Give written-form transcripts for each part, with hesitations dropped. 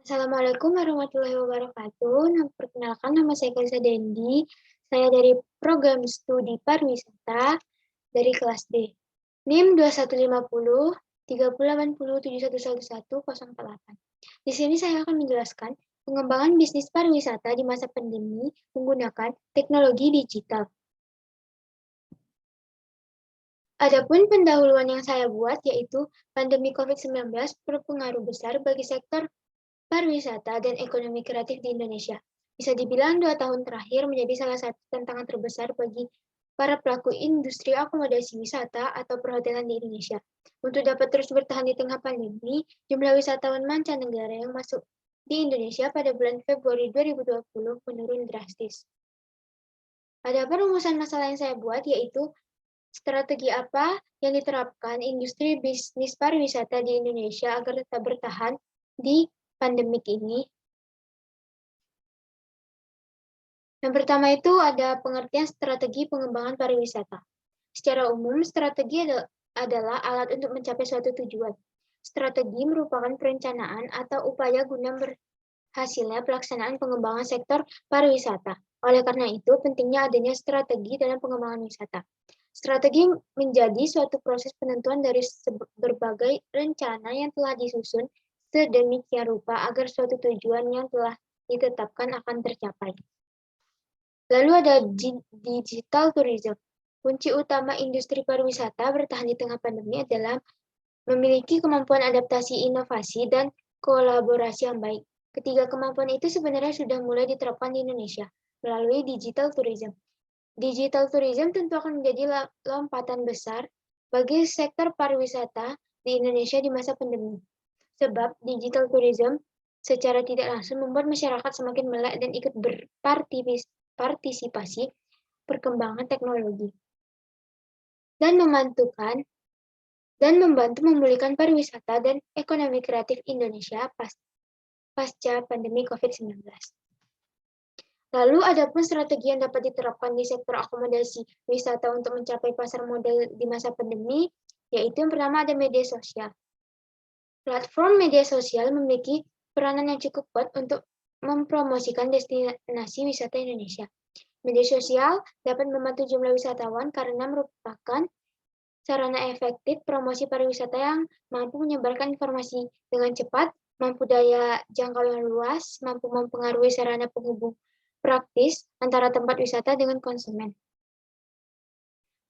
Assalamualaikum warahmatullahi wabarakatuh. Perkenalkan, nama saya Kaisa Dendi. Saya dari program studi pariwisata dari kelas D. NIM 2150 38071111048. Di sini saya akan menjelaskan pengembangan bisnis pariwisata di masa pandemi menggunakan teknologi digital. Adapun pendahuluan yang saya buat yaitu pandemi COVID-19 berpengaruh besar bagi sektor pariwisata dan ekonomi kreatif di Indonesia. Bisa dibilang 2 tahun terakhir menjadi salah satu tantangan terbesar bagi para pelaku industri akomodasi wisata atau perhotelan di Indonesia. Untuk dapat terus bertahan di tengah pandemi, jumlah wisatawan mancanegara yang masuk di Indonesia pada bulan Februari 2020 menurun drastis. Ada perumusan masalah yang saya buat yaitu strategi apa yang diterapkan industri bisnis pariwisata di Indonesia agar tetap bertahan di pandemik ini. Yang pertama itu ada pengertian strategi pengembangan pariwisata. Secara umum, strategi adalah alat untuk mencapai suatu tujuan. Strategi merupakan perencanaan atau upaya guna berhasilnya pelaksanaan pengembangan sektor pariwisata. Oleh karena itu, pentingnya adanya strategi dalam pengembangan wisata. Strategi menjadi suatu proses penentuan dari berbagai rencana yang telah disusun sedemikian rupa agar suatu tujuan yang telah ditetapkan akan tercapai. Lalu ada digital tourism. Kunci utama industri pariwisata bertahan di tengah pandemi adalah memiliki kemampuan adaptasi inovasi dan kolaborasi yang baik. Ketiga kemampuan itu sebenarnya sudah mulai diterapkan di Indonesia melalui digital tourism. Digital tourism tentu akan menjadi lompatan besar bagi sektor pariwisata di Indonesia di masa pandemi. Sebab digital tourism secara tidak langsung membuat masyarakat semakin melek dan ikut berpartisipasi perkembangan teknologi dan membantu memulihkan pariwisata dan ekonomi kreatif Indonesia pasca pandemi COVID-19. Lalu adapun strategi yang dapat diterapkan di sektor akomodasi wisata untuk mencapai pasar modal di masa pandemi, yaitu yang pertama ada media sosial. Platform media sosial memiliki peranan yang cukup kuat untuk mempromosikan destinasi wisata Indonesia. Media sosial dapat membantu jumlah wisatawan karena merupakan sarana efektif promosi pariwisata yang mampu menyebarkan informasi dengan cepat, mampu daya jangkau yang luas, mampu mempengaruhi sarana penghubung praktis antara tempat wisata dengan konsumen.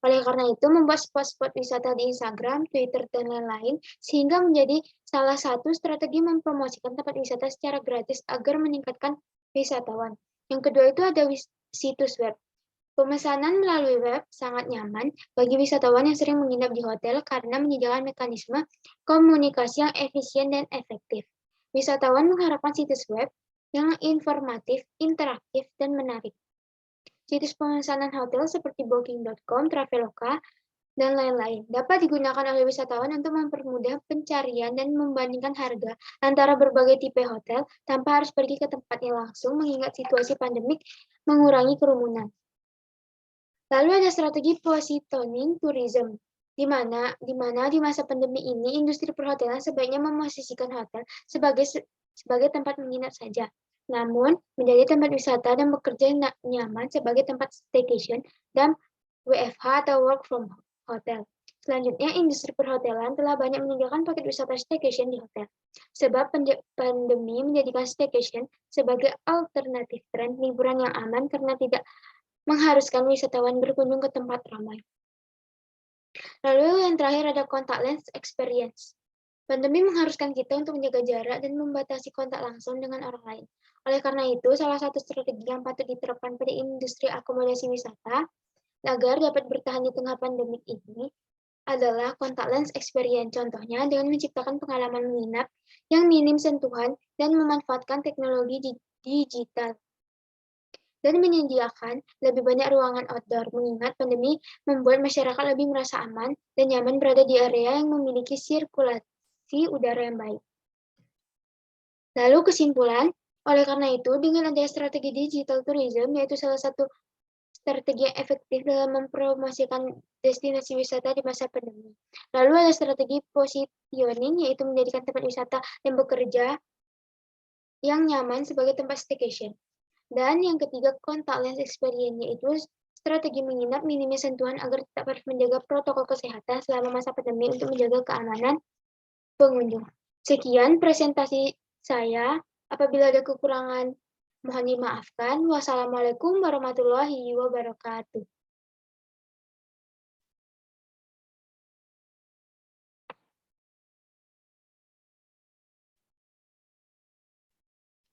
Oleh karena itu, membuat spot-spot wisata di Instagram, Twitter, dan lain-lain, sehingga menjadi salah satu strategi mempromosikan tempat wisata secara gratis agar meningkatkan wisatawan. Yang kedua itu ada situs web. Pemesanan melalui web sangat nyaman bagi wisatawan yang sering menginap di hotel karena menyediakan mekanisme komunikasi yang efisien dan efektif. Wisatawan mengharapkan situs web yang informatif, interaktif, dan menarik. Situs pemesanan hotel seperti Booking.com, Traveloka, dan lain-lain dapat digunakan oleh wisatawan untuk mempermudah pencarian dan membandingkan harga antara berbagai tipe hotel tanpa harus pergi ke tempatnya langsung mengingat situasi pandemik mengurangi kerumunan. Lalu ada strategi positioning tourism, di mana di masa pandemi ini industri perhotelan sebaiknya memosisikan hotel sebagai tempat menginap saja, namun menjadi tempat wisata dan bekerja nyaman sebagai tempat staycation dan WFH atau work from hotel. Selanjutnya, industri perhotelan telah banyak menyediakan paket wisata staycation di hotel. Sebab pandemi menjadikan staycation sebagai alternatif tren liburan yang aman karena tidak mengharuskan wisatawan berkunjung ke tempat ramai. Lalu yang terakhir ada contact lens experience. Pandemi mengharuskan kita untuk menjaga jarak dan membatasi kontak langsung dengan orang lain. Oleh karena itu, salah satu strategi yang patut diterapkan pada industri akomodasi wisata agar dapat bertahan di tengah pandemi ini adalah contact lens experience. Contohnya dengan menciptakan pengalaman menginap yang minim sentuhan dan memanfaatkan teknologi digital dan menyediakan lebih banyak ruangan outdoor, mengingat pandemi membuat masyarakat lebih merasa aman dan nyaman berada di area yang memiliki sirkulasi udara yang baik. Lalu kesimpulan, oleh karena itu, dengan adanya strategi digital tourism, yaitu salah satu strategi yang efektif dalam mempromosikan destinasi wisata di masa pandemi. Lalu ada strategi positioning, yaitu menjadikan tempat wisata yang bekerja yang nyaman sebagai tempat staycation. Dan yang ketiga, contactless experience, yaitu strategi menginap minimnya sentuhan agar tetap harus menjaga protokol kesehatan selama masa pandemi untuk menjaga keamanan pengunjung. Sekian presentasi saya. Apabila ada kekurangan, mohon dimaafkan. Wassalamualaikum warahmatullahi wabarakatuh.